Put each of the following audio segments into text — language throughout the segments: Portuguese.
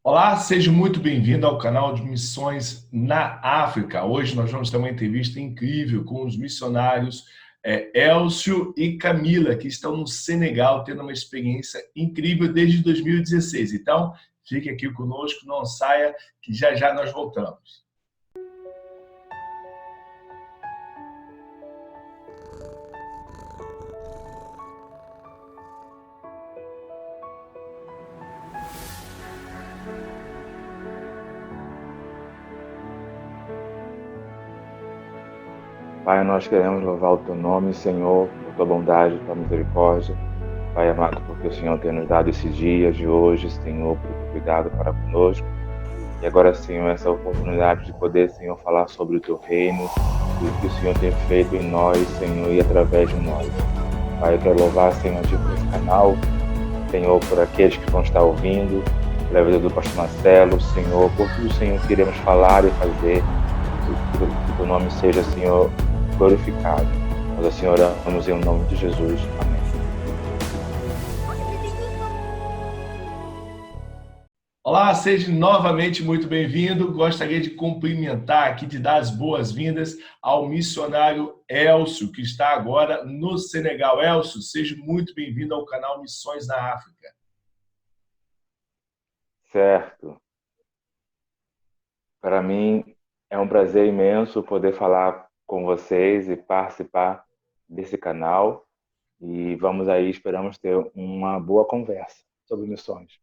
Olá, seja muito bem-vindo ao canal de Missões na África. Hoje nós vamos ter uma entrevista incrível com os missionários Elcio e Camila, que estão no Senegal tendo uma experiência incrível desde 2016. Então, fique aqui conosco, não saia, que já já nós voltamos. Pai, nós queremos louvar o Teu nome, Senhor, por Tua bondade, Tua misericórdia. Pai amado, porque o Senhor tem nos dado esses dias de hoje, Senhor, por Teu cuidado para conosco. E agora, Senhor, essa oportunidade de poder, Senhor, falar sobre o Teu reino e o que o Senhor tem feito em nós, Senhor, e através de nós. Pai, eu quero louvar, Senhor, por esse canal, Senhor, por aqueles que vão estar ouvindo, pela vida do pastor Marcelo, Senhor, por tudo, Senhor, que iremos falar e fazer, que o Teu nome seja, Senhor, glorificado. Nós assim oramos em nome de Jesus. Amém. Olá, seja novamente muito bem-vindo. Gostaria de cumprimentar aqui, de dar as boas-vindas ao missionário Elcio, que está agora no Senegal. Elcio, seja muito bem-vindo ao canal Missões na África. Certo. Para mim é um prazer imenso poder falar com vocês e participar desse canal. E vamos aí, esperamos ter uma boa conversa sobre missões.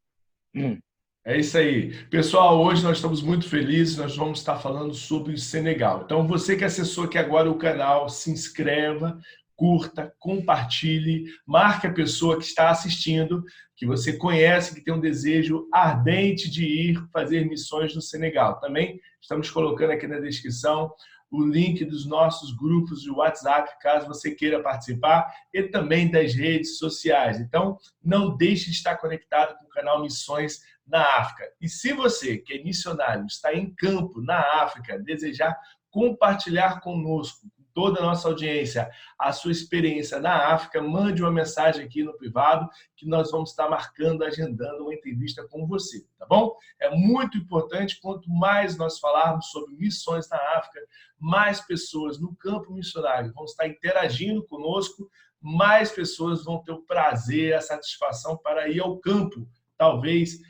É isso aí. Pessoal, hoje nós estamos muito felizes, nós vamos estar falando sobre o Senegal. Então, você que acessou aqui agora o canal, se inscreva, curta, compartilhe, marque a pessoa que está assistindo, que você conhece, que tem um desejo ardente de ir fazer missões no Senegal. Também estamos colocando aqui na descrição o link dos nossos grupos de WhatsApp, caso você queira participar, e também das redes sociais. Então, não deixe de estar conectado com o canal Missões na África. E se você, que é missionário, está em campo na África, desejar compartilhar conosco, com toda a nossa audiência, a sua experiência na África, mande uma mensagem aqui no privado que nós vamos estar marcando, agendando uma entrevista com você, tá bom? É muito importante, quanto mais nós falarmos sobre missões na África, mais pessoas no campo missionário vão estar interagindo conosco, mais pessoas vão ter o prazer, a satisfação para ir ao campo, talvez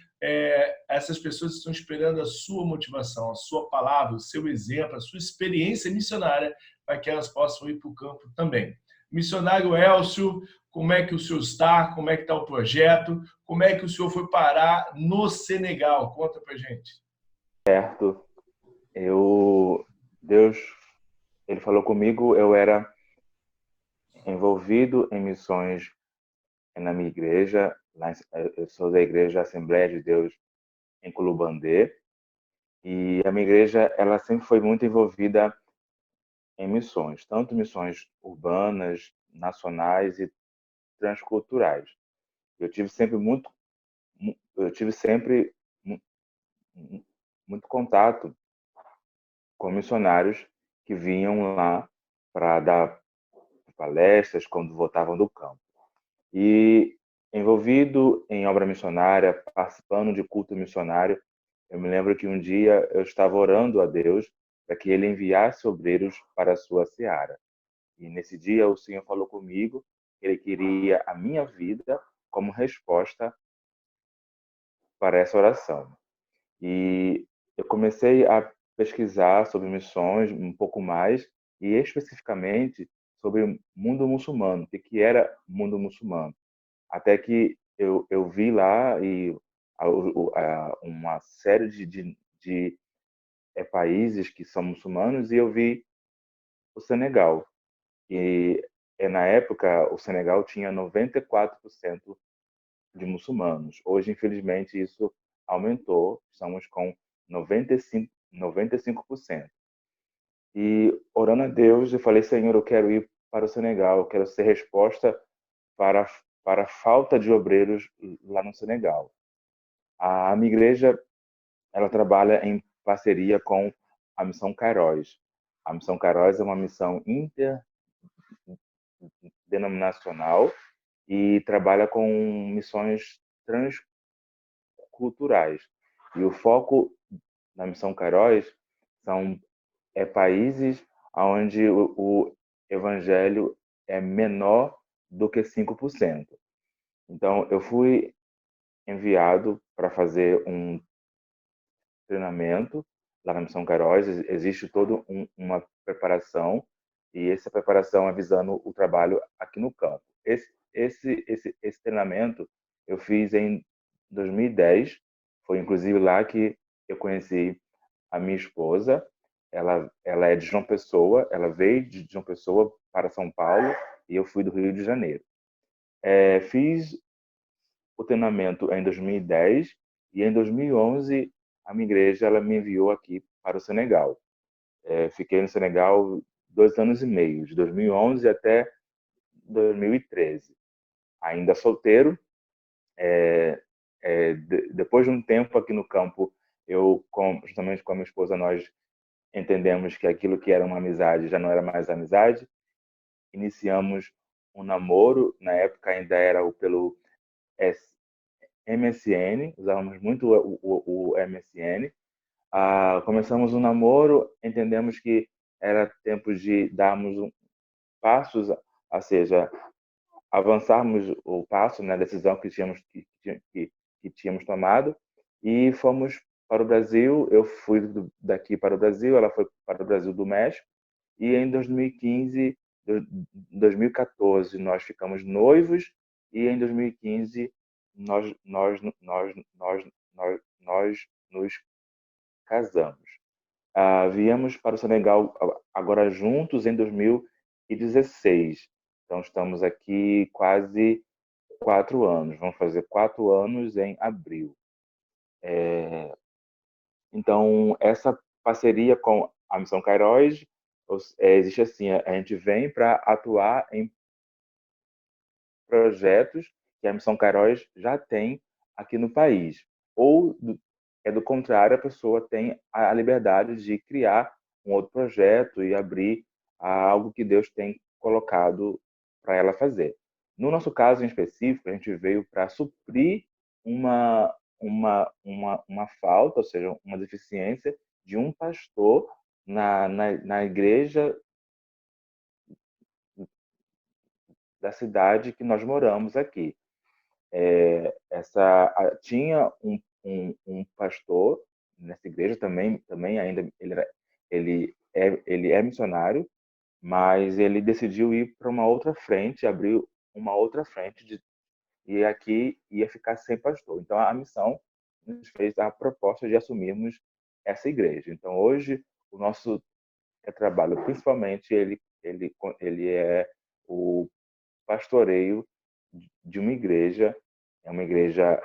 essas pessoas estão esperando a sua motivação, a sua palavra, o seu exemplo, a sua experiência missionária, para que elas possam ir para o campo também. Missionário Elcio, como é que o senhor está? Como é que está o projeto? Como é que o senhor foi parar no Senegal? Conta para gente. Certo. Deus, ele falou comigo, eu era envolvido em missões na minha igreja, eu sou da igreja Assembleia de Deus em Culubandê, e a minha igreja, ela sempre foi muito envolvida em missões, tanto missões urbanas, nacionais e transculturais. Eu tive sempre muito, eu tive sempre muito contato com missionários que vinham lá para dar palestras quando voltavam do campo. E envolvido em obra missionária, participando de culto missionário, eu me lembro que um dia eu estava orando a Deus para que ele enviasse obreiros para a sua seara. E nesse dia o Senhor falou comigo que ele queria a minha vida como resposta para essa oração. E eu comecei a pesquisar sobre missões um pouco mais e especificamente sobre o mundo muçulmano, o que era mundo muçulmano. Até que eu vi lá uma série de países que são muçulmanos e eu vi o Senegal. E na época o Senegal tinha 94% de muçulmanos. Hoje, infelizmente, isso aumentou. Estamos com 95%. E orando a Deus, eu falei, Senhor, eu quero ir para o Senegal, eu quero ser resposta para, para a falta de obreiros lá no Senegal. A minha igreja, ela trabalha em parceria com a Missão Kairos. A Missão Kairos é uma missão interdenominacional e trabalha com missões transculturais. E o foco da Missão Cairóis são países onde o evangelho é menor do que 5%. Então, eu fui enviado para fazer um treinamento lá na Missão Cairóis. Existe toda uma preparação, e essa preparação é visando o trabalho aqui no campo. Esse treinamento eu fiz em 2010. Foi inclusive lá que eu conheci a minha esposa. Ela é de João Pessoa, ela veio de João Pessoa para São Paulo e eu fui do Rio de Janeiro. Fiz o treinamento em 2010 e em 2011 a minha igreja ela me enviou aqui para o Senegal. Fiquei no Senegal 2 anos e meio, de 2011 até 2013. Ainda solteiro. Depois de um tempo aqui no campo, justamente com a minha esposa, nós entendemos que aquilo que era uma amizade já não era mais amizade. Iniciamos um namoro, na época ainda era pelo MSN, usávamos muito o MSN. Começamos um namoro, entendemos que era tempo de darmos passos, ou seja, avançarmos o passo, né, a decisão que tínhamos tomado, e fomos para o Brasil. Eu fui daqui para o Brasil, ela foi para o Brasil do México, e em 2015, 2014 nós ficamos noivos, e em 2015 nós nos casamos. Viemos para o Senegal agora juntos em 2016. Então estamos aqui quase 4 anos. Vamos fazer 4 anos em abril. Então essa parceria com a Missão Cairóis existe assim: a gente vem para atuar em projetos que a Missão Cairóis já tem aqui no país. Ou, do contrário, a pessoa tem a liberdade de criar um outro projeto e abrir algo que Deus tem colocado para ela fazer. No nosso caso em específico, a gente veio para suprir uma falta, ou seja, uma deficiência de um pastor na igreja da cidade que nós moramos aqui. Tinha um pastor nessa igreja também ainda ele é missionário, mas ele decidiu ir para uma outra frente, abriu uma outra frente e aqui ia ficar sem pastor. Então a missão nos fez a proposta de assumirmos essa igreja. Então hoje o nosso trabalho, principalmente, ele é o pastoreio de uma igreja. É uma igreja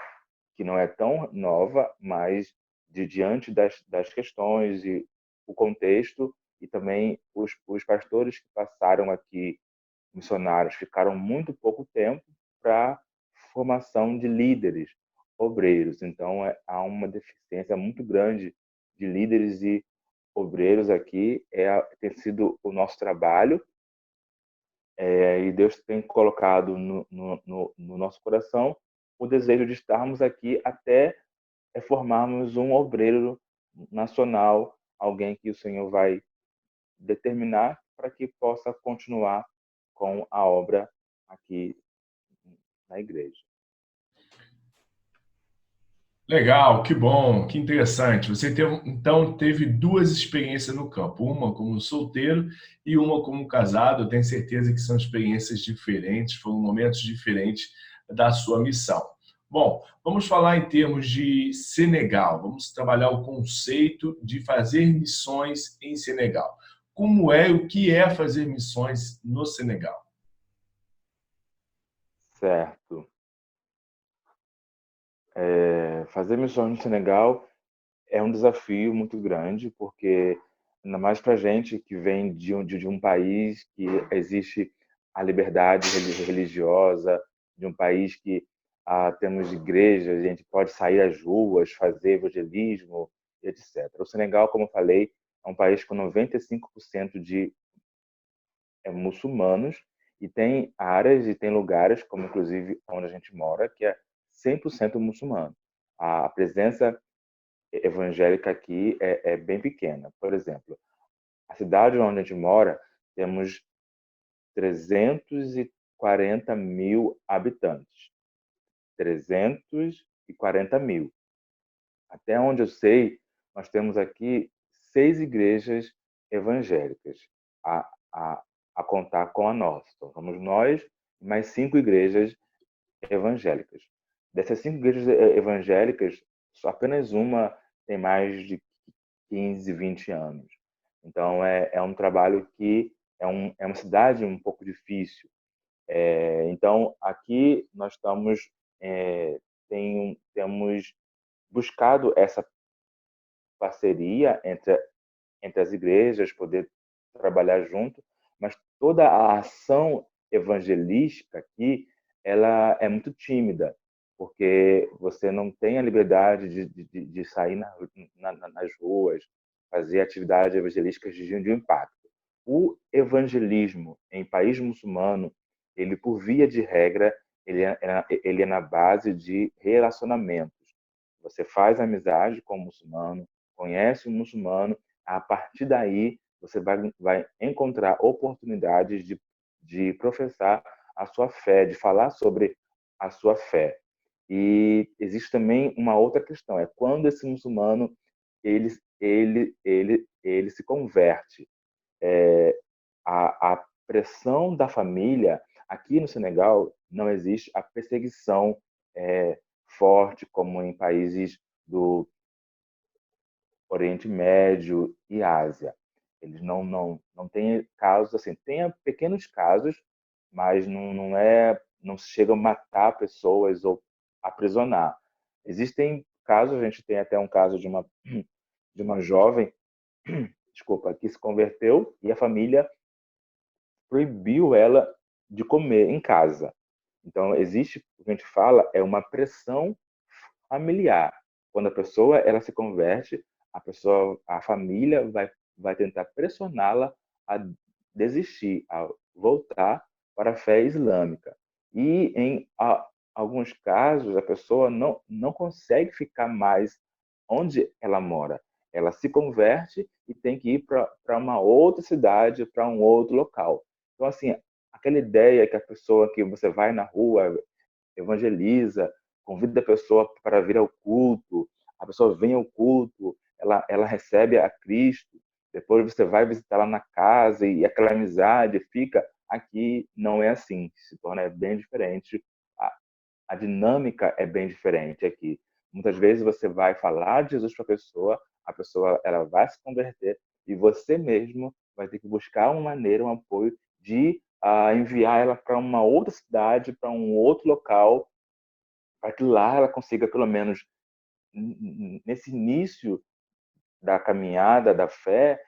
que não é tão nova, mas diante das questões e o contexto, e também os pastores que passaram aqui, missionários, ficaram muito pouco tempo para formação de líderes, obreiros. Então há uma deficiência muito grande de líderes e obreiros aqui. Tem sido o nosso trabalho. E Deus tem colocado no nosso coração o desejo de estarmos aqui até formarmos um obreiro nacional, alguém que o Senhor vai determinar para que possa continuar com a obra aqui na igreja. Legal, que bom, que interessante. Você então teve duas experiências no campo, uma como solteiro e uma como casado. Eu tenho certeza que são experiências diferentes, foram momentos diferentes da sua missão. Bom, vamos falar em termos de Senegal. Vamos trabalhar o conceito de fazer missões em Senegal. Como é, o que é fazer missões no Senegal? Certo. Fazer missões no Senegal é um desafio muito grande, porque ainda mais para gente que vem de um país que existe a liberdade religiosa, de um país que temos igrejas, a gente pode sair às ruas, fazer evangelismo, etc. O Senegal, como eu falei, é um país com 95% de muçulmanos, e tem áreas e tem lugares, como inclusive onde a gente mora, que é 100% muçulmano. A presença evangélica aqui é bem pequena. Por exemplo, a cidade onde a gente mora, temos 340 mil habitantes. 340 mil. Até onde eu sei, nós temos aqui 6 igrejas evangélicas, a, a, a contar com a nossa. Então, somos nós e mais 5 igrejas evangélicas. Dessas 5 igrejas evangélicas, só apenas uma tem mais de 15, 20 anos. Então, é um trabalho que é uma cidade um pouco difícil. Então, aqui nós temos buscado essa parceria entre as igrejas, poder trabalhar junto, mas toda a ação evangelística aqui, ela é muito tímida, porque você não tem a liberdade de sair nas ruas, fazer atividades evangelísticas de impacto. O evangelismo em país muçulmano, ele, por via de regra, ele é na base de relacionamentos. Você faz amizade com o muçulmano, conhece o muçulmano, a partir daí você vai encontrar oportunidades de professar a sua fé, de falar sobre a sua fé. E existe também uma outra questão, é quando esse muçulmano ele se converte. A pressão da família, aqui no Senegal, não existe a perseguição forte como em países do Oriente Médio e Ásia. Eles não têm casos assim, tem pequenos casos, mas não se chega a matar pessoas ou aprisionar. Existem casos, a gente tem até um caso de uma jovem, desculpa, que se converteu e a família proibiu ela de comer em casa. Então, existe, o que a gente fala, é uma pressão familiar. Quando a pessoa ela se converte, a família vai tentar pressioná-la a desistir, a voltar para a fé islâmica. E em alguns casos, a pessoa não consegue ficar mais onde ela mora. Ela se converte e tem que ir para uma outra cidade, para um outro local. Então, assim, aquela ideia que a pessoa que você vai na rua, evangeliza, convida a pessoa para vir ao culto, a pessoa vem ao culto, ela recebe a Cristo, depois você vai visitá-la na casa e aquela amizade fica. Aqui não é assim, se torna bem diferente, a dinâmica é bem diferente aqui. Muitas vezes você vai falar de Jesus para a pessoa ela vai se converter e você mesmo vai ter que buscar uma maneira, um apoio de enviar ela para uma outra cidade, para um outro local, para que lá ela consiga, pelo menos nesse início da caminhada, da fé,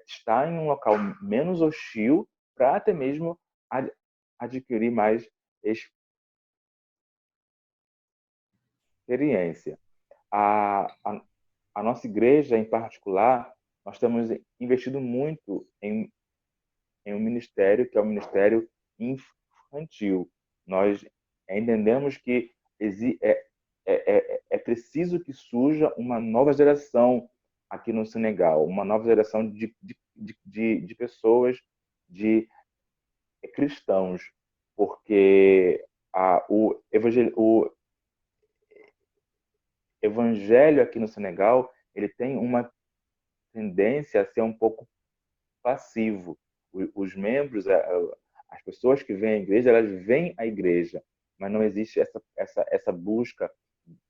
estar em um local menos hostil para até mesmo adquirir mais experiência. A nossa igreja, em particular, nós temos investido muito em um ministério que é o ministério infantil. Nós entendemos que é preciso que surja uma nova geração aqui no Senegal, uma nova geração de pessoas, de cristãos, porque o evangelho aqui no Senegal ele tem uma tendência a ser um pouco passivo. Os membros, as pessoas que vêm à igreja, elas vêm à igreja, mas não existe essa busca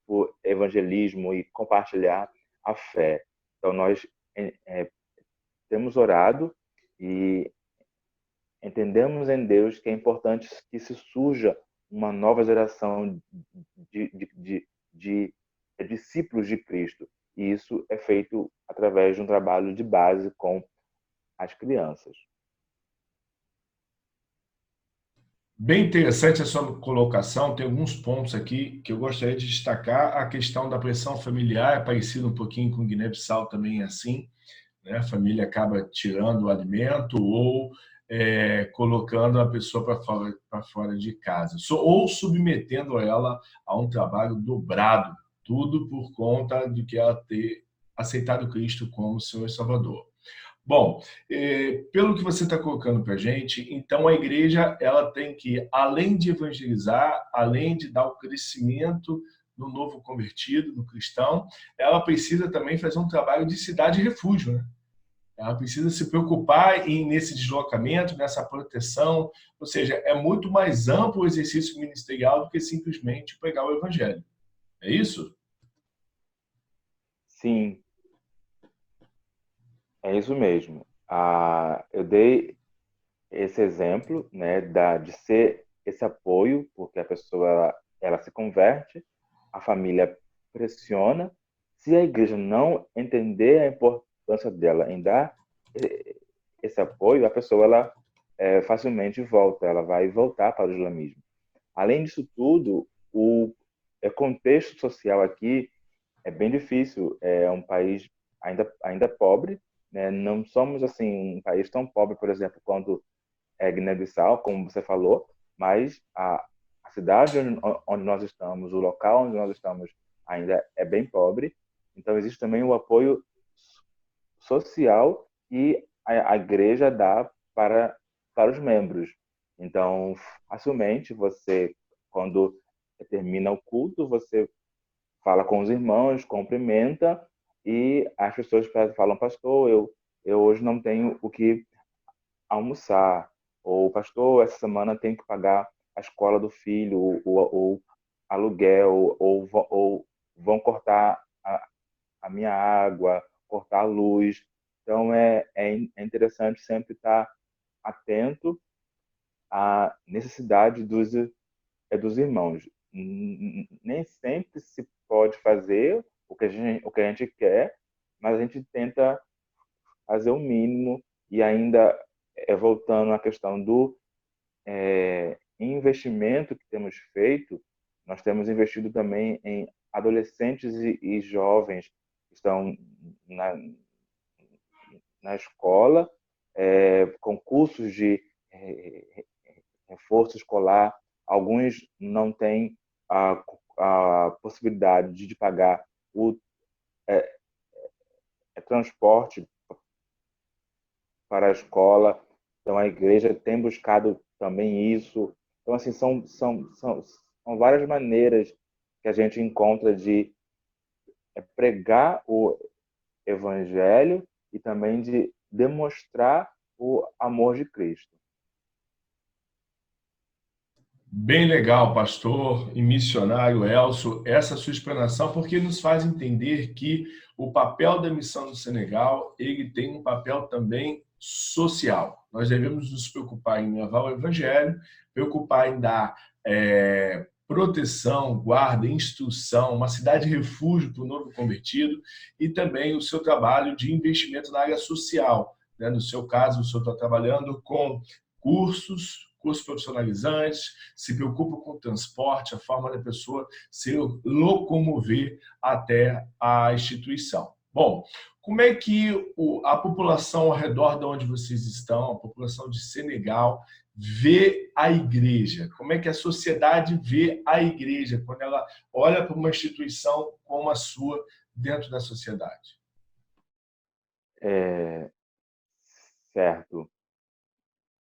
por evangelismo e compartilhar a fé. Então, nós temos orado e entendemos em Deus que é importante que se surja uma nova geração de discípulos de Cristo. E isso é feito através de um trabalho de base com as crianças. Bem interessante a sua colocação. Tem alguns pontos aqui que eu gostaria de destacar. A questão da pressão familiar é parecida um pouquinho com Guiné-Bissau também é assim, né? A família acaba tirando o alimento ou colocando a pessoa para fora de casa, ou submetendo ela a um trabalho dobrado, Tudo por conta de que ela ter aceitado Cristo como Senhor e Salvador. Bom, pelo que você está colocando para a gente, então a igreja ela tem que, além de evangelizar, além de dar o crescimento no novo convertido, no cristão, ela precisa também fazer um trabalho de cidade e refúgio, né? Ela precisa se preocupar nesse deslocamento, nessa proteção, ou seja, é muito mais amplo o exercício ministerial do que simplesmente pregar o evangelho. É isso? Sim, é isso mesmo. Eu dei esse exemplo, né, de ser esse apoio, porque a pessoa ela se converte, a família pressiona. Se a igreja não entender a importância dela em dar esse apoio, a pessoa ela facilmente volta, ela vai voltar para o islamismo. Além disso tudo, o contexto social aqui é bem difícil. É um país ainda pobre, né? Não somos assim um país tão pobre, por exemplo, quanto Guiné-Bissau, como você falou, mas a cidade onde nós estamos, o local onde nós estamos, ainda é bem pobre. Então existe também o apoio social que a igreja dá para os membros. Então, facilmente você, quando termina o culto, você fala com os irmãos, cumprimenta, e as pessoas falam: pastor, eu hoje não tenho o que almoçar, ou pastor, essa semana tem que pagar a escola do filho, ou aluguel, ou vão cortar a minha água, cortar a luz. Então é interessante sempre estar atento à necessidade dos irmãos. Nem sempre se pode fazer o que a gente quer, mas a gente tenta fazer o mínimo. E ainda, voltando à questão do investimento que temos feito, nós temos investido também em adolescentes e jovens que estão na, na escola, com cursos de reforço escolar. Alguns não têm a possibilidade de pagar o transporte para a escola, então a igreja tem buscado também isso. Então, assim, são várias maneiras que a gente encontra de pregar o evangelho e também de demonstrar o amor de Cristo. Bem legal, pastor e missionário Elcio, essa sua explanação, porque nos faz entender que o papel da missão no Senegal, ele tem um papel também social. Nós devemos nos preocupar em levar o evangelho, preocupar em dar proteção, guarda, instrução, uma cidade refúgio para o novo convertido e também o seu trabalho de investimento na área social. Né? No seu caso, o senhor está trabalhando com cursos profissionalizantes, se preocupa com o transporte, a forma da pessoa se locomover até a instituição. Bom, como é que a população ao redor de onde vocês estão, a população de Senegal, vê a igreja? Como é que a sociedade vê a igreja quando ela olha para uma instituição como a sua dentro da sociedade? Certo.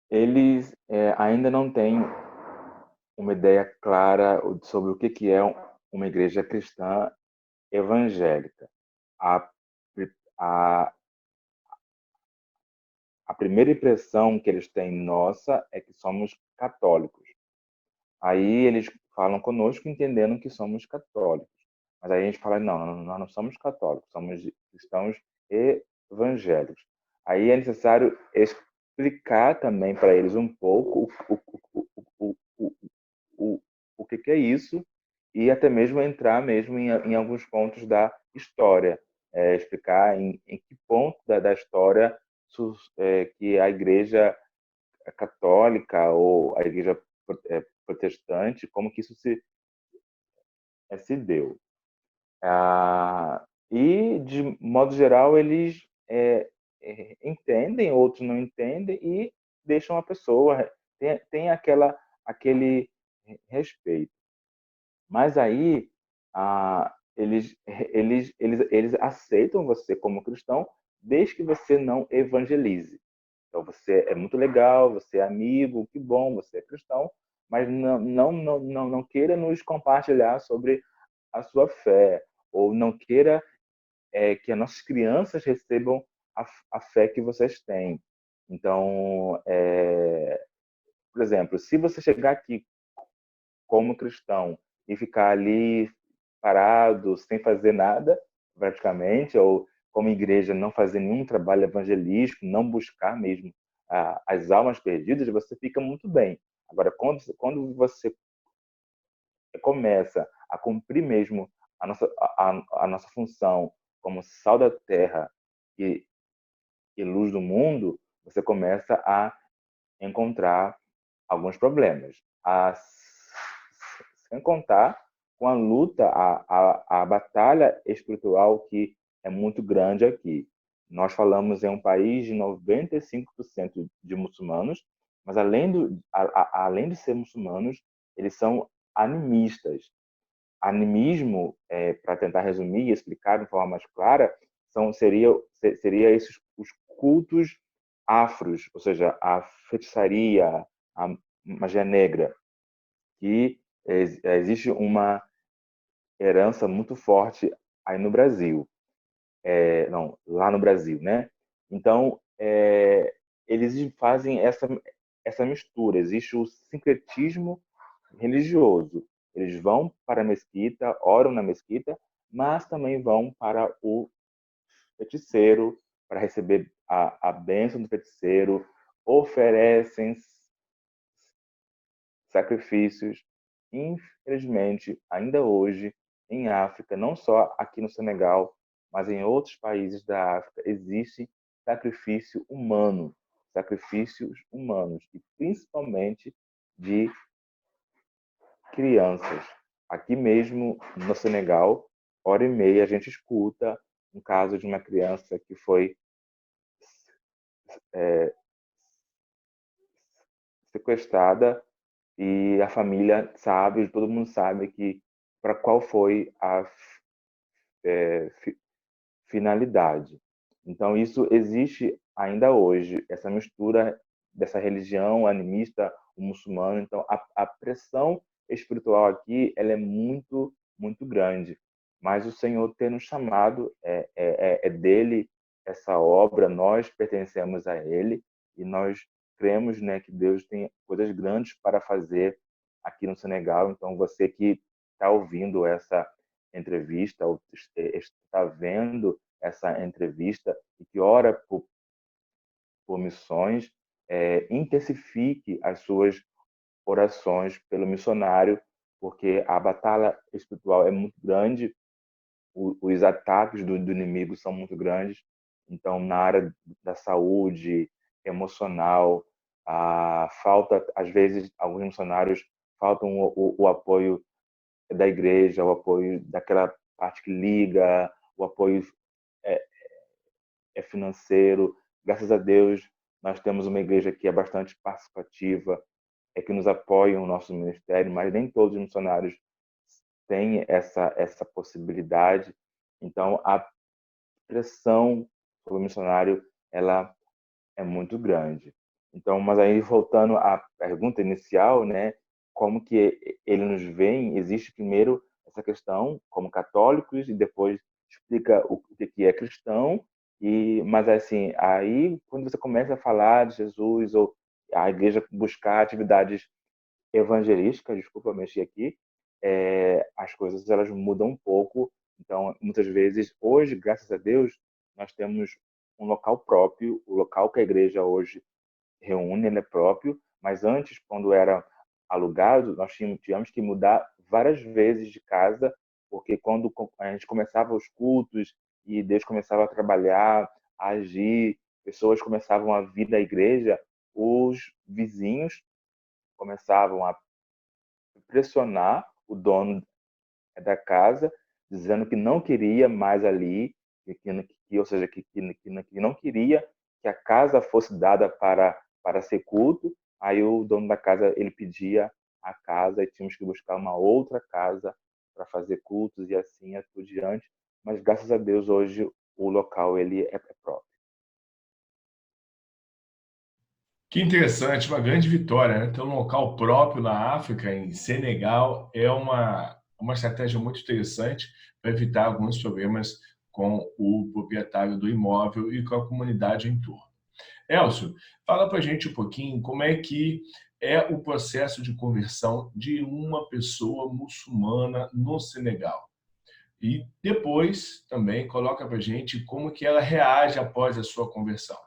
Eles ainda não têm uma ideia clara sobre o que é uma igreja cristã evangélica. A, a, a primeira impressão que eles têm nossa é que somos católicos. Aí eles falam conosco entendendo que somos católicos. Mas aí a gente fala: não, nós não somos católicos, somos cristãos evangélicos. Aí é necessário explicar também para eles um pouco o que é isso, e até mesmo entrar mesmo em alguns pontos da história, explicar em que ponto da história que a igreja católica ou a igreja protestante, como que isso se deu. E, de modo geral, eles entendem, outros não entendem, e deixam a pessoa, tem aquele respeito. Mas aí, eles aceitam você como cristão desde que você não evangelize. Então você é muito legal, você é amigo, que bom, você é cristão, mas não queira nos compartilhar sobre a sua fé, ou não queira que as nossas crianças recebam a fé que vocês têm. Então, por exemplo, se você chegar aqui como cristão e ficar ali parado, sem fazer nada, praticamente, ou como igreja não fazer nenhum trabalho evangelístico, não buscar mesmo as almas perdidas, você fica muito bem. Agora, quando você começa a cumprir mesmo a nossa função como sal da terra e, e luz do mundo, você começa a encontrar alguns problemas. Sem contar com a luta, a batalha espiritual que é muito grande aqui. Nós falamos em um país de 95% de muçulmanos, mas além de ser muçulmanos, eles são animistas. Animismo, para tentar resumir e explicar de forma mais clara, seria esses os cultos afros, ou seja, a feitiçaria, a magia negra, que existe uma herança muito forte aí no Brasil, não, lá no Brasil, né? Então, eles fazem essa mistura, existe o sincretismo religioso. Eles vão para a mesquita, oram na mesquita, mas também vão para o feiticeiro, para receber a bênção do feiticeiro, oferecem sacrifícios. Infelizmente, ainda hoje, em África, não só aqui no Senegal, mas em outros países da África, existe sacrifícios humanos, e principalmente de crianças. Aqui mesmo no Senegal, hora e meia a gente escuta um caso de uma criança que foi é, sequestrada e a família sabe, todo mundo sabe que para qual foi a é, finalidade. Então isso existe ainda hoje, essa mistura dessa religião animista, o muçulmano. Então a pressão espiritual aqui ela é muito grande. Mas o Senhor tem nos chamado, é dele essa obra, nós pertencemos a Ele e nós cremos, né, que Deus tem coisas grandes para fazer aqui no Senegal. Então você que está ouvindo essa entrevista ou está vendo essa entrevista e que ora por missões, intensifique as suas orações pelo missionário, porque a batalha espiritual é muito grande, os ataques do inimigo são muito grandes. Então, na área da saúde emocional, falta, às vezes, alguns missionários faltam o apoio da igreja, o apoio daquela parte que liga, o apoio é, financeiro. Graças a Deus, nós temos uma igreja que é bastante participativa, que nos apoia o nosso ministério, mas nem todos os missionários têm essa possibilidade. Então, a pressão sobre o missionário ela é muito grande. Então, mas aí voltando à pergunta inicial, né, como que ele nos vê? Existe primeiro essa questão como católicos e depois explica o que é cristão. Mas assim, aí quando você começa a falar de Jesus ou a igreja buscar atividades evangelísticas, desculpa mexer aqui, as coisas elas mudam um pouco. Então, muitas vezes, hoje, graças a Deus, nós temos um local próprio, o local que a igreja hoje reúne, ele é próprio, mas antes, quando era alugado, nós tivemos que mudar várias vezes de casa, porque quando a gente começava os cultos e Deus começava a trabalhar, a agir, pessoas começavam a vir da igreja, os vizinhos começavam a pressionar o dono da casa, dizendo que não queria mais ali, ou seja, que não queria que a casa fosse dada para ser culto. Aí o dono da casa ele pedia a casa e tínhamos que buscar uma outra casa para fazer cultos e assim por diante, mas graças a Deus hoje o local ele é próprio. Que interessante, uma grande vitória, né? Ter um local próprio na África, em Senegal, é uma estratégia muito interessante para evitar alguns problemas com o proprietário do imóvel e com a comunidade em torno. Elcio, fala para a gente um pouquinho como é que é o processo de conversão de uma pessoa muçulmana no Senegal. E depois também coloca para a gente como que ela reage após a sua conversão.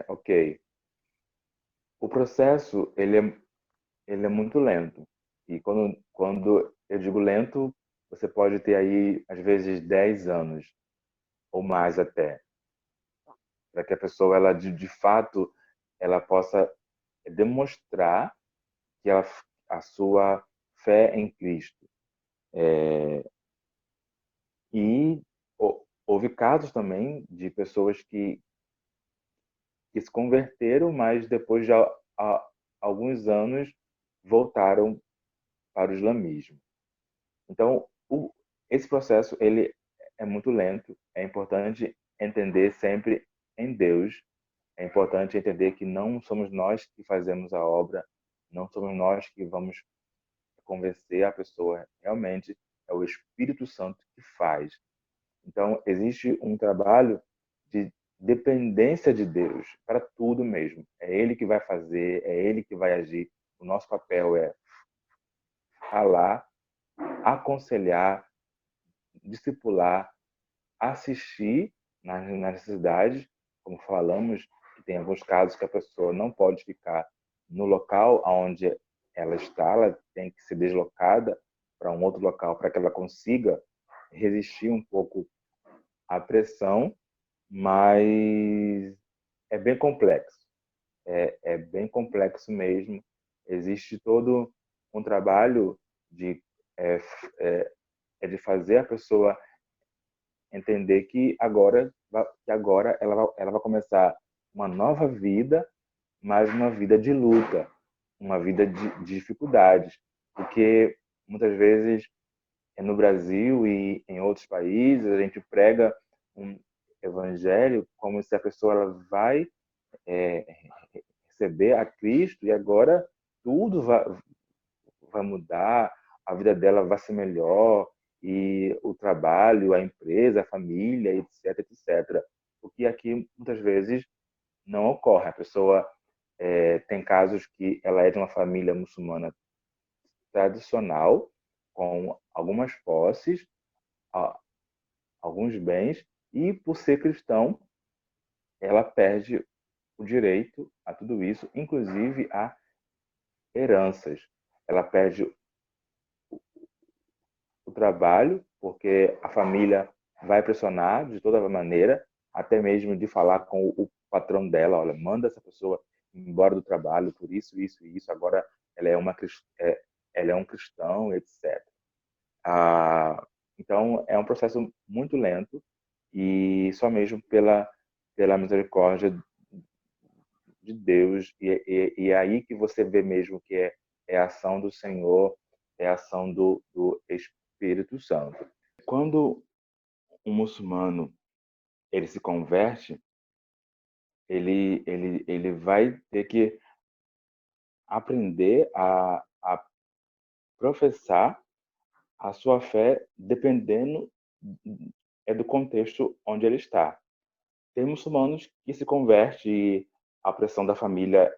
Ok. O processo ele é muito lento. E quando eu digo lento, você pode ter aí, às vezes, 10 anos ou mais até, para que a pessoa, ela de fato, ela possa demonstrar que a sua fé em Cristo. E houve casos também de pessoas que se converteram, mas depois de alguns anos voltaram para o islamismo. Então, esse processo ele é muito lento. É importante entender sempre em Deus. É importante entender que não somos nós que fazemos a obra, não somos nós que vamos convencer a pessoa. Realmente é o Espírito Santo que faz. Então, existe um trabalho de dependência de Deus para tudo mesmo. É Ele que vai fazer, é Ele que vai agir. O nosso papel é falar, aconselhar, discipular, assistir nas necessidades, como falamos, que tem alguns casos que a pessoa não pode ficar no local onde ela está, ela tem que ser deslocada para um outro local para que ela consiga resistir um pouco à pressão, mas é bem complexo. É bem complexo mesmo. Existe todo um trabalho de, é, de fazer a pessoa entender que agora ela vai começar uma nova vida, mas uma vida de luta, uma vida de dificuldades, porque muitas vezes no Brasil e em outros países a gente prega um evangelho como se a pessoa ela vai é, receber a Cristo e agora tudo vai mudar, a vida dela vai ser melhor, e o trabalho, a empresa, a família, etc, etc. O que aqui muitas vezes não ocorre. A pessoa tem casos que ela é de uma família muçulmana tradicional, com algumas posses, alguns bens, e por ser cristão, ela perde o direito a tudo isso, inclusive a heranças. Ela perde o trabalho, porque a família vai pressionar de toda maneira, até mesmo de falar com o patrão dela, olha, manda essa pessoa embora do trabalho por isso, isso e isso, agora ela ela é um cristão, etc. Então, é um processo muito lento e só mesmo pela misericórdia de Deus, e é aí que você vê mesmo que é a ação do Senhor, é a ação do Espírito Santo. Quando um muçulmano ele se converte, ele vai ter que aprender a professar a sua fé dependendo do contexto onde ele está. Tem muçulmanos que se convertem e a pressão da família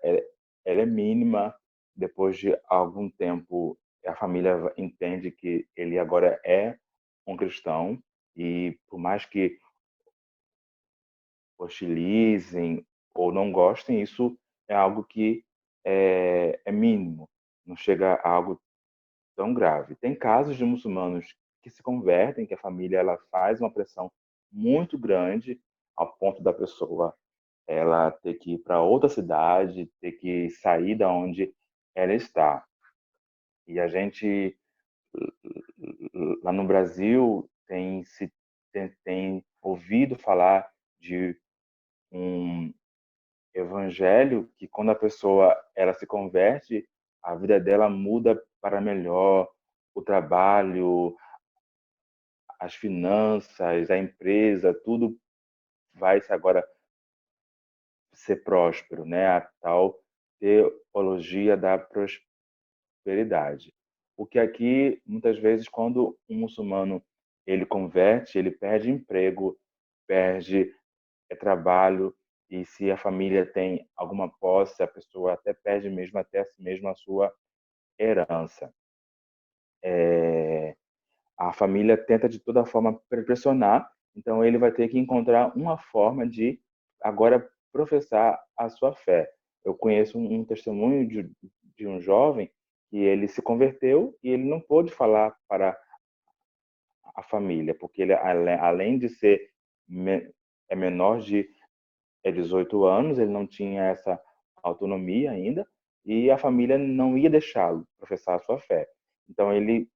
ela é mínima. Depois de algum tempo, a família entende que ele agora é um cristão e por mais que hostilizem ou não gostem, isso é algo que é mínimo, não chega a algo tão grave. Tem casos de muçulmanos que se convertem, que a família ela faz uma pressão muito grande ao ponto da pessoa ela ter que ir para outra cidade, ter que sair da onde ela está. E a gente lá no Brasil tem ouvido falar de um evangelho que quando a pessoa ela se converte, a vida dela muda para melhor, o trabalho, as finanças, a empresa, tudo vai agora ser próspero, né? A tal teologia da prosperidade. O que aqui, muitas vezes, quando um muçulmano ele converte, ele perde emprego, perde trabalho, e se a família tem alguma posse, a pessoa até perde mesmo até si mesmo a sua herança. A família tenta de toda forma pressionar, então ele vai ter que encontrar uma forma de agora professar a sua fé. Eu conheço um testemunho de um jovem que ele se converteu e ele não pôde falar para a família, porque ele, além de ser menor de 18 anos, ele não tinha essa autonomia ainda e a família não ia deixá-lo professar a sua fé. Então ele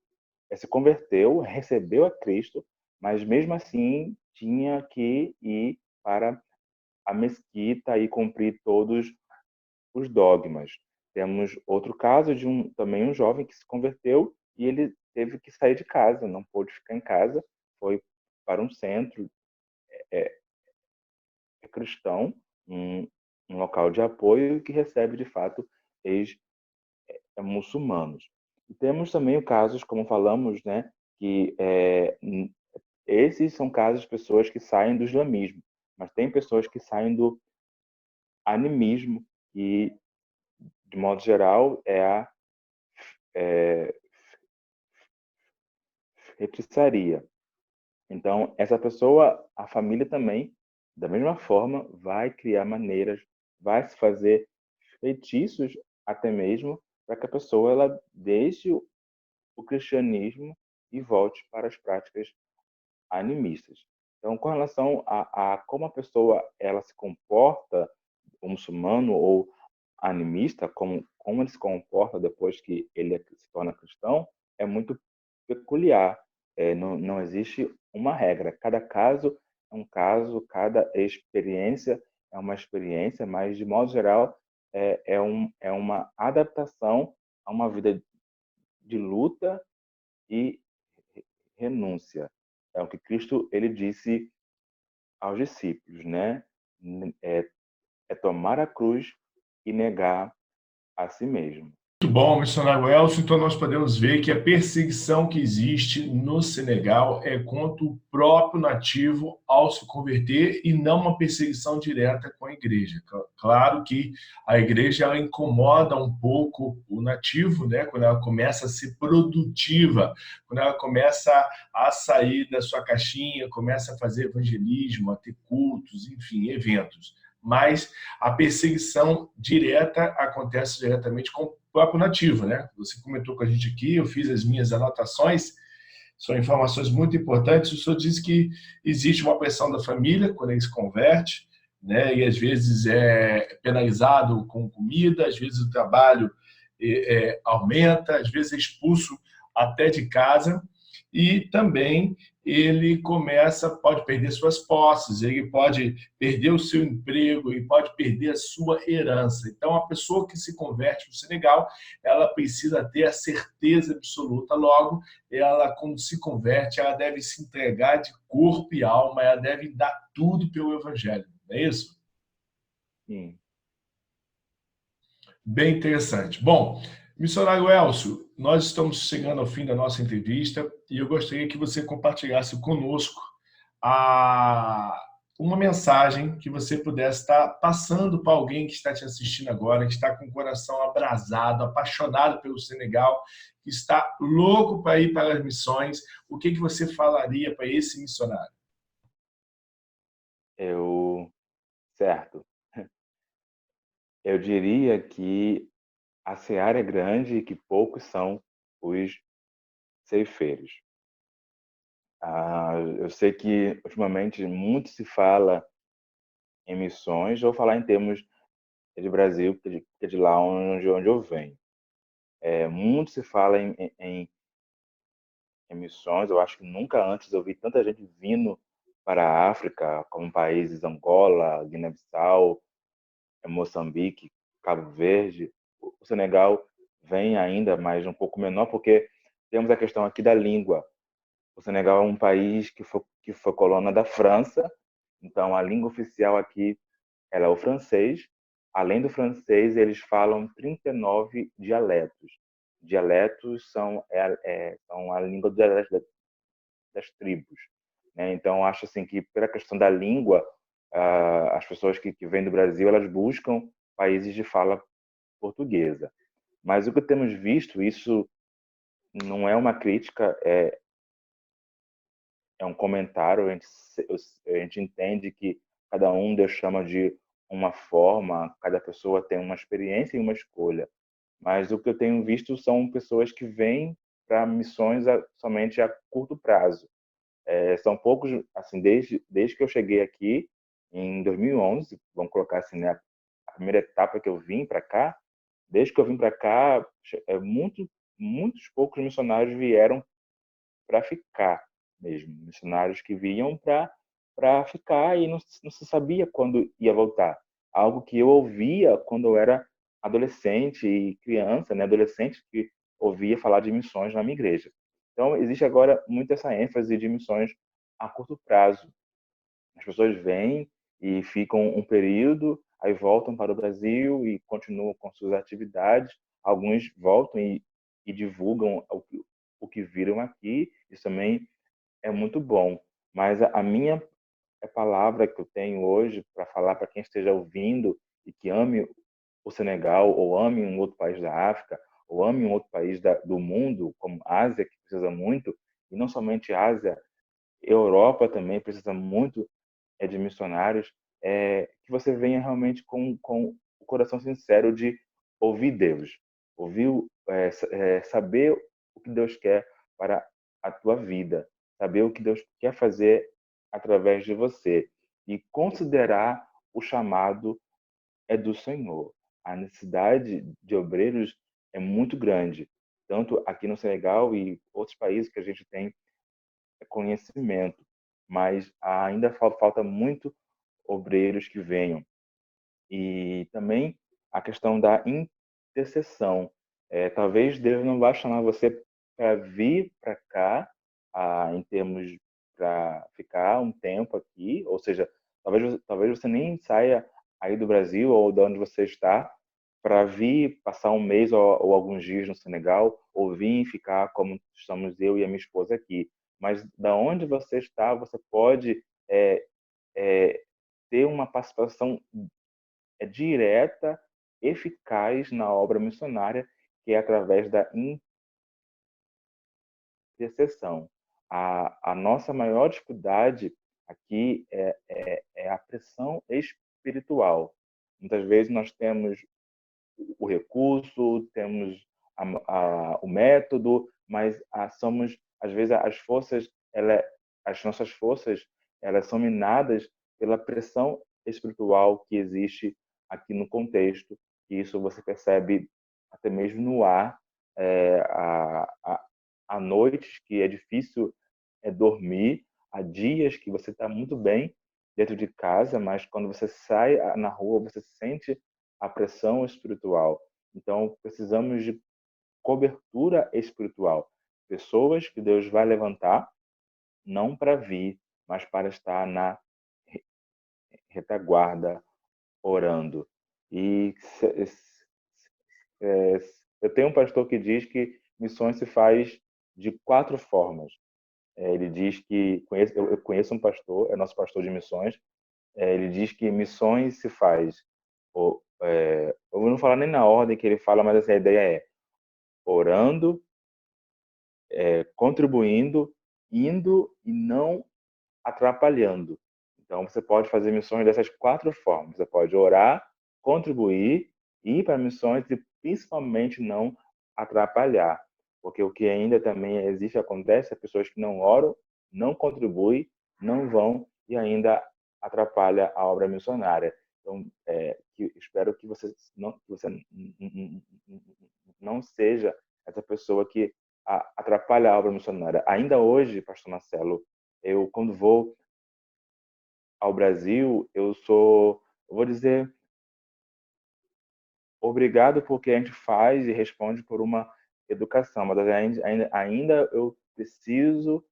se converteu, recebeu a Cristo, mas mesmo assim tinha que ir para a mesquita e cumprir todos os dogmas. Temos outro caso de também um jovem que se converteu e ele teve que sair de casa, não pôde ficar em casa, foi para um centro é, cristão, um, um local de apoio que recebe de fato ex-muçulmanos. E temos também casos, como falamos, né, que esses são casos de pessoas que saem do islamismo, mas tem pessoas que saem do animismo e, de modo geral, é a é, feitiçaria. Então, essa pessoa, a família também, da mesma forma, vai criar maneiras, vai se fazer feitiços até mesmo para que a pessoa ela deixe o cristianismo e volte para as práticas animistas. Então, com relação a como a pessoa ela se comporta, o muçulmano ou animista, como ele se comporta depois que ele se torna cristão, é muito peculiar. Não existe uma regra. Cada caso é um caso, cada experiência é uma experiência, mas, de modo geral, é uma adaptação a uma vida de luta e renúncia. É o que Cristo ele disse aos discípulos, né? É, é tomar a cruz e negar a si mesmo. Muito bom, missionário Elcio. Então, nós podemos ver que a perseguição que existe no Senegal é contra o próprio nativo ao se converter e não uma perseguição direta com a igreja. Claro que a igreja ela incomoda um pouco o nativo, né? Quando ela começa a ser produtiva, quando ela começa a sair da sua caixinha, começa a fazer evangelismo, a ter cultos, enfim, eventos. Mas a perseguição direta acontece diretamente com o próprio nativo, né? Você comentou com a gente aqui, eu fiz as minhas anotações, são informações muito importantes. O senhor disse que existe uma pressão da família quando ele se converte, né? E às vezes é penalizado com comida, às vezes o trabalho aumenta, às vezes é expulso até de casa, e também ele pode perder suas posses, ele pode perder o seu emprego e pode perder a sua herança. Então, a pessoa que se converte no Senegal, ela precisa ter a certeza absoluta. Logo, ela, quando se converte, ela deve se entregar de corpo e alma, ela deve dar tudo pelo Evangelho. Não é isso? Sim. Bem interessante. Bom, missionário Elcio, nós estamos chegando ao fim da nossa entrevista e eu gostaria que você compartilhasse conosco a, uma mensagem que você pudesse estar passando para alguém que está te assistindo agora, que está com o coração abrasado, apaixonado pelo Senegal, que está louco para ir para as missões. O que você falaria para esse missionário? Certo. Eu diria que a seara é grande e que poucos são os ceifeiros. Eu sei que ultimamente muito se fala em missões, vou falar em termos de Brasil, que é de lá onde eu venho. Muito se fala em missões, eu acho que nunca antes eu vi tanta gente vindo para a África, como países Angola, Guiné-Bissau, Moçambique, Cabo Verde. O Senegal vem ainda, mas um pouco menor, porque temos a questão aqui da língua. O Senegal é um país que foi colônia da França, então a língua oficial aqui ela é o francês. Além do francês, eles falam 39 dialetos. Dialetos são a língua das tribos, né? Então, acho assim que, pela questão da língua, as pessoas que vêm do Brasil, elas buscam países de fala portuguesa. Mas o que temos visto, isso não é uma crítica, é um comentário. A gente entende que cada um Deus chama de uma forma, cada pessoa tem uma experiência e uma escolha. Mas o que eu tenho visto são pessoas que vêm para missões somente a curto prazo. São poucos, assim, desde que eu cheguei aqui em 2011, vamos colocar assim, né, a primeira etapa que eu vim para cá. Desde que eu vim para cá, muitos poucos missionários vieram para ficar mesmo. Missionários que vinham para ficar e não se sabia quando ia voltar. Algo que eu ouvia quando eu era adolescente e criança, né, adolescente, que ouvia falar de missões na minha igreja. Então, existe agora muito essa ênfase de missões a curto prazo. As pessoas vêm e ficam um período, aí voltam para o Brasil e continuam com suas atividades. Alguns voltam e divulgam o que viram aqui. Isso também é muito bom. Mas a minha palavra que eu tenho hoje para falar para quem esteja ouvindo e que ame o Senegal, ou ame um outro país da África, ou ame um outro país do mundo, como a Ásia, que precisa muito, e não somente a Ásia, Europa também precisa muito de missionários, que você venha realmente com o coração sincero de ouvir Deus, ouvir, saber o que Deus quer para a tua vida, saber o que Deus quer fazer através de você e considerar o chamado do Senhor. A necessidade de obreiros é muito grande, tanto aqui no Senegal e outros países que a gente tem conhecimento, mas ainda falta muito obreiros que venham. E também a questão da intercessão. Talvez Deus não vá chamar você para vir para cá, em termos para ficar um tempo aqui, ou seja, talvez você nem saia aí do Brasil ou de onde você está para vir passar um mês ou alguns dias no Senegal, ou vir ficar como estamos eu e a minha esposa aqui. Mas da onde você está, você pode é, é, ter uma participação direta, eficaz na obra missionária, que é através da intercessão. A nossa maior dificuldade aqui é a pressão espiritual. Muitas vezes nós temos o recurso, temos o método, mas somos, às vezes, as forças, as nossas forças, elas são minadas pela pressão espiritual que existe aqui no contexto, e isso você percebe até mesmo no ar, há noites que é difícil dormir, há dias que você está muito bem dentro de casa, mas quando você sai na rua, você sente a pressão espiritual. Então, precisamos de cobertura espiritual. Pessoas que Deus vai levantar, não para vir, mas para estar na retaguarda, orando. E é, eu tenho um pastor que diz que missões se faz de 4 formas. Ele diz que, eu conheço um pastor, é nosso pastor de missões. Ele diz que missões se faz, eu não vou falar nem na ordem que ele fala, mas assim, a ideia é orando, contribuindo, indo e não atrapalhando. Então, você pode fazer missões dessas 4 formas. Você pode orar, contribuir, ir para missões e principalmente não atrapalhar. Porque o que ainda também existe, acontece, é pessoas que não oram, não contribuem, não vão e ainda atrapalha a obra missionária. Então, espero que você não seja essa pessoa que atrapalha a obra missionária. Ainda hoje, pastor Marcelo, eu quando vou ao Brasil, eu vou dizer, obrigado porque a gente faz e responde por uma educação, mas ainda eu preciso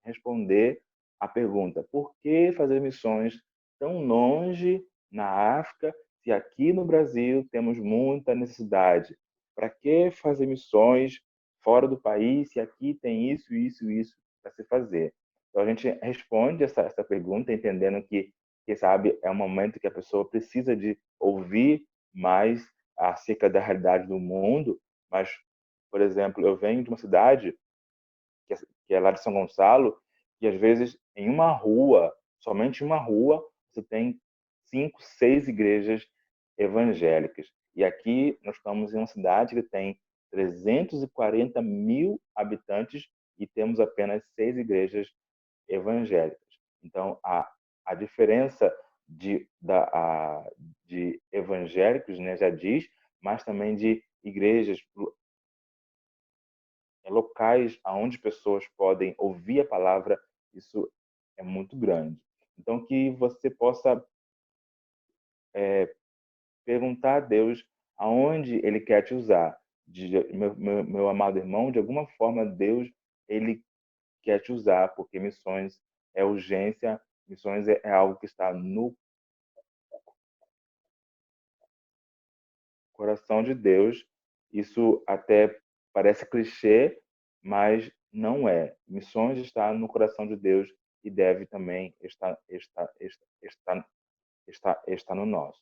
responder a pergunta: por que fazer missões tão longe na África, se aqui no Brasil temos muita necessidade? Para que fazer missões fora do país, se aqui tem isso, isso, isso para se fazer? Então a gente responde essa pergunta entendendo que, quem sabe, é um momento que a pessoa precisa de ouvir mais acerca da realidade do mundo, mas, por exemplo, eu venho de uma cidade que é lá de São Gonçalo, e às vezes em uma rua, somente uma rua, você tem 5, 6 igrejas evangélicas. E aqui nós estamos em uma cidade que tem 340 mil habitantes e temos apenas 6 igrejas evangélicas. Então, a diferença de evangélicos, né, já diz, mas também de igrejas locais aonde pessoas podem ouvir a palavra, isso é muito grande. Então, que você possa perguntar a Deus aonde Ele quer te usar. Meu amado irmão, de alguma forma, Deus, Ele quer te usar, porque missões é urgência, missões é algo que está no coração de Deus. Isso até parece clichê, mas não é. Missões está no coração de Deus e deve também estar no nosso.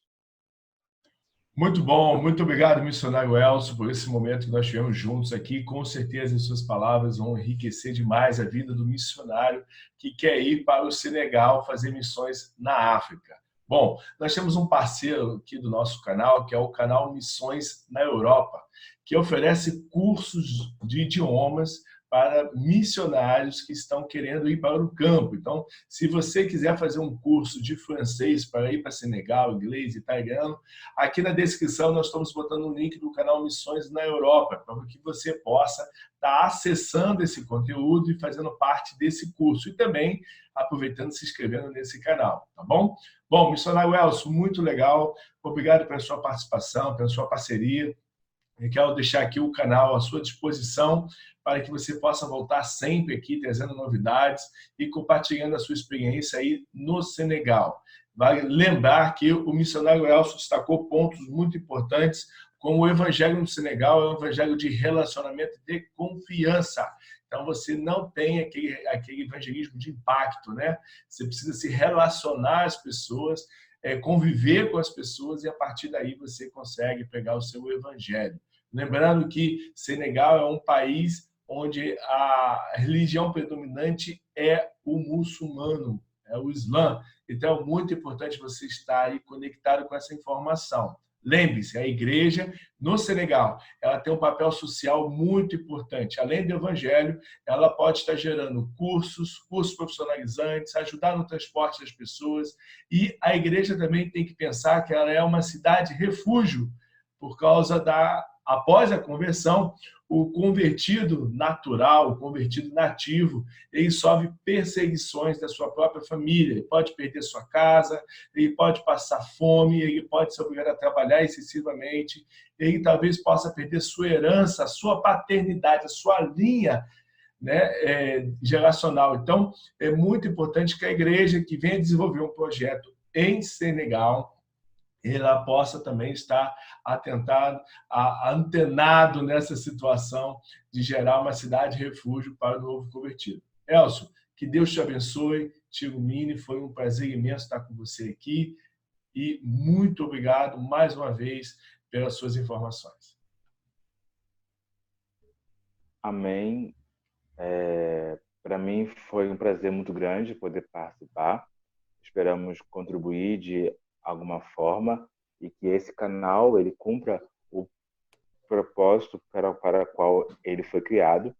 Muito bom, muito obrigado, missionário Elcio, por esse momento que nós tivemos juntos aqui. Com certeza, as suas palavras vão enriquecer demais a vida do missionário que quer ir para o Senegal fazer missões na África. Bom, nós temos um parceiro aqui do nosso canal, que é o canal Missões na Europa, que oferece cursos de idiomas para missionários que estão querendo ir para o campo. Então, se você quiser fazer um curso de francês para ir para Senegal, inglês, italiano, aqui na descrição nós estamos botando um link do canal Missões na Europa, para que você possa estar acessando esse conteúdo e fazendo parte desse curso. E também aproveitando e se inscrevendo nesse canal, tá bom? Bom, missionário Elcio, muito legal. Obrigado pela sua participação, pela sua parceria. Eu quero deixar aqui o canal à sua disposição para que você possa voltar sempre aqui, trazendo novidades e compartilhando a sua experiência aí no Senegal. Vale lembrar que o missionário Elcio destacou pontos muito importantes, como o evangelho no Senegal é um evangelho de relacionamento e de confiança. Então, você não tem aquele evangelismo de impacto, né? Você precisa se relacionar às pessoas, conviver com as pessoas e, a partir daí, você consegue pegar o seu evangelho. Lembrando que Senegal é um país onde a religião predominante é o muçulmano, é o Islã. Então, é muito importante você estar aí conectado com essa informação. Lembre-se, a igreja no Senegal, ela tem um papel social muito importante. Além do evangelho, ela pode estar gerando cursos profissionalizantes, ajudar no transporte das pessoas. E a igreja também tem que pensar que ela é uma cidade refúgio por causa após a conversão, o convertido natural, o convertido nativo, ele sofre perseguições da sua própria família. Ele pode perder sua casa, ele pode passar fome, ele pode ser obrigado a trabalhar excessivamente, ele talvez possa perder sua herança, a sua paternidade, a sua linha, né, geracional. Então, é muito importante que a igreja que venha desenvolver um projeto em Senegal, ela possa também estar antenado nessa situação de gerar uma cidade refúgio para o novo convertido. Elcio, que Deus te abençoe, te ilumine, foi um prazer imenso estar com você aqui e muito obrigado mais uma vez pelas suas informações. Amém. Para mim foi um prazer muito grande poder participar. Esperamos contribuir de alguma forma e que esse canal ele cumpra o propósito para o qual ele foi criado,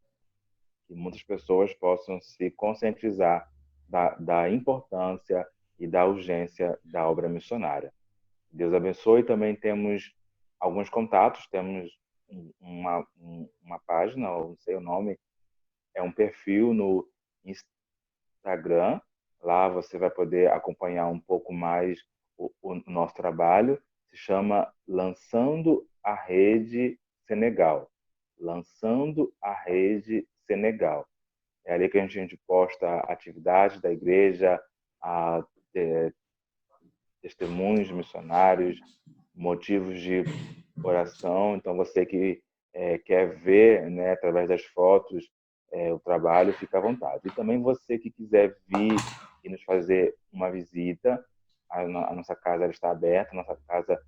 que muitas pessoas possam se conscientizar da importância e da urgência da obra missionária. Deus abençoe. Também temos alguns contatos, temos uma página, não sei o nome, é um perfil no Instagram. Lá você vai poder acompanhar um pouco mais o nosso trabalho. se chama Lançando a Rede Senegal. Lançando a Rede Senegal. É ali que a gente posta atividades da igreja, a, testemunhos missionários, motivos de oração. Então, você que quer ver, né, através das fotos, o trabalho, fica à vontade. E também você que quiser vir e nos fazer uma visita, a nossa casa ela está aberta, a nossa casa,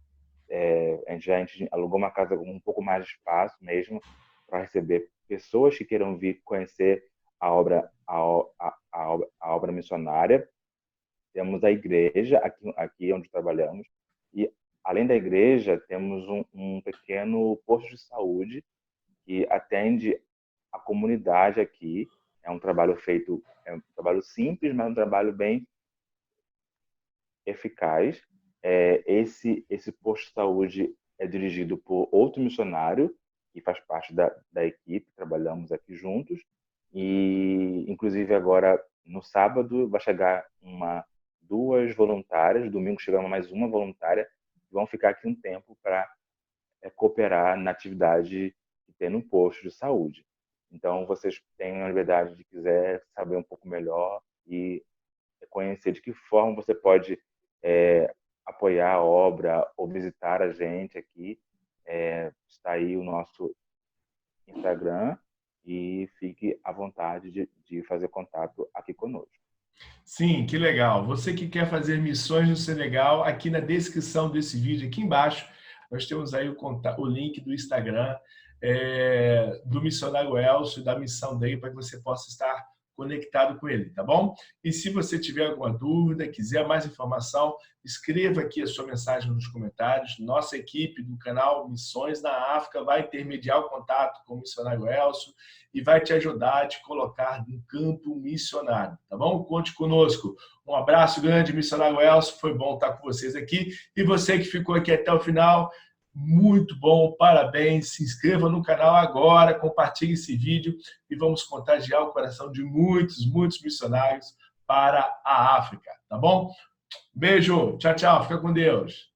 a gente alugou uma casa com um pouco mais de espaço mesmo, para receber pessoas que queiram vir conhecer a obra, a obra missionária. Temos a igreja aqui onde trabalhamos, e além da igreja temos um pequeno posto de saúde que atende a comunidade aqui. É um trabalho feito, é um trabalho simples, mas um trabalho bem eficaz. Esse posto de saúde é dirigido por outro missionário que faz parte da equipe, trabalhamos aqui juntos, e inclusive agora no sábado vai chegar duas voluntárias, domingo chega mais uma voluntária, que vão ficar aqui um tempo para cooperar na atividade que tem no posto de saúde. Então, vocês têm a liberdade de quiser saber um pouco melhor e conhecer de que forma você pode apoiar a obra ou visitar a gente aqui. Está aí o nosso Instagram e fique à vontade de fazer contato aqui conosco. Sim, que legal. Você que quer fazer missões no Senegal, aqui na descrição desse vídeo, aqui embaixo, nós temos aí o link do Instagram do missionário Elcio, da missão dele, para que você possa estar conectado com ele, tá bom? E se você tiver alguma dúvida, quiser mais informação, escreva aqui a sua mensagem nos comentários. Nossa equipe do canal Missões na África vai intermediar o contato com o missionário Elcio e vai te ajudar a te colocar no campo missionário, tá bom? Conte conosco. Um abraço grande, missionário Elcio. Foi bom estar com vocês aqui. E você que ficou aqui até o final, muito bom, parabéns. Se inscreva no canal agora, compartilhe esse vídeo e vamos contagiar o coração de muitos, muitos missionários para a África, tá bom? Beijo, tchau, tchau, fica com Deus.